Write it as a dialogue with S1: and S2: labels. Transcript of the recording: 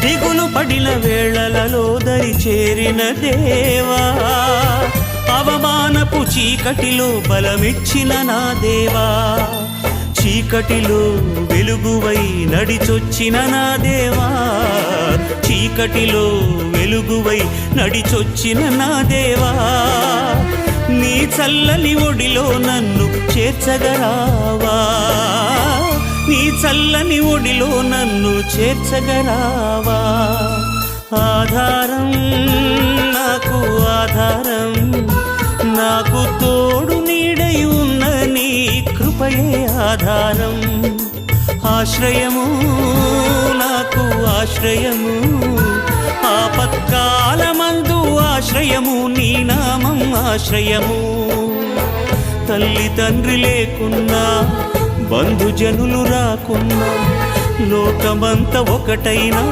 S1: దిగులు పడిన వేళలలో దరి చేరిన దేవా, అవమానపు చీకటిలో బలమిచ్చిన నా దేవా, చీకటిలో వెలుగువై నడిచొచ్చిన నా దేవా, చీకటిలో వెలుగువై నడిచొచ్చిన నా దేవా, నీ చల్లని ఒడిలో నన్ను చేర్చగరావా, నీ చల్లని ఒడిలో నన్ను చేర్చగరావా. ఆధారం నాకు ఆధారం, నాకు తోడు నీడై ఉన్న నీ కృపయే ఆధారం, ఆశ్రయము నాకు ఆశ్రయము, ఆపత్కాలమందు ఆశ్రయము, నీ నామం ఆశ్రయము. తల్లి తండ్రి లేకున్నా, బంధుజనులు రాకున్నా, లోకమంత ఒకటైనా